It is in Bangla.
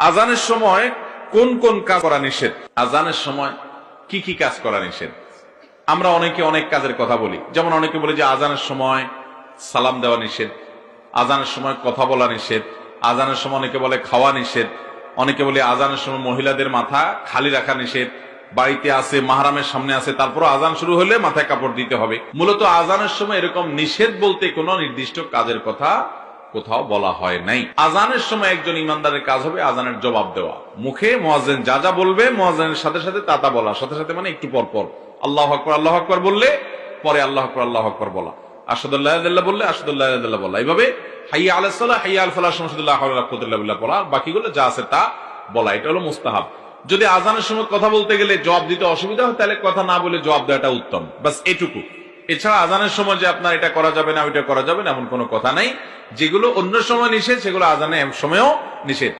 আজানের সময় কোন কোন কাজ করা নিষেধ? আজানের সময় কি কি কাজ করা নিষেধ? আমরা অনেকে অনেক কাজের কথা বলি, যেমন অনেকে বলে যে আজানের সময় সালাম দেওয়া নিষেধ, আজানের সময় কথা বলা নিষেধ, আজানের সময় অনেকে বলে খাওয়া নিষেধ, অনেকে বলে আজানের সময় মহিলাদের মাথা খালি রাখা নিষেধ, বাড়িতে আছে মাহরামের সামনে আছে তারপর আজান শুরু হলে মাথায় কাপড় দিতে হবে। মূলত আজানের সময় এরকম নিষেধ বলতে কোনো নির্দিষ্ট কাজের কথা কোথাও বলা হয় নাই। আজানের সময় একজন ইমানদারের কাজ হবে আজানের জবাব দেওয়া, মুখে মুয়াজ্জিন যা যা বলবে মুয়াজ্জিনের সাথে সাথে তা তা বলা, সাথে সাথে মানে একটু পর পর আল্লাহু আকবার বললে পরে আল্লাহু আকবার বলা, আশহাদু আল্লা ইলাহা ইল্লাল্লাহ বললে আশহাদু আল্লা ইলাহা ইল্লাল্লাহ বলা, এইভাবে হাইয়া আলাস সালাহ হাইয়া আল ফালাহ সমস্ত লা হাওলা ওয়ালা কুওয়াতা ইল্লা বিল্লাহ বলা, বাকিগুলো যা আছে তা বলা। এটা হলো মুস্তাহাব। যদি আজানের সময় কথা বলতে গেলে জবাব দিতে অসুবিধা হয় তাহলে কথা না বলে জবাব দেওয়াটা উত্তম, বাস এটুকু। এছাড়া আজানের সময় যে আপনার এটা করা যাবে না ওইটা করা যাবে না এমন কোনো কথা নাই। যেগুলো অন্য সময় নিষেধ সেগুলো আজানের সময়ও নিষেধ।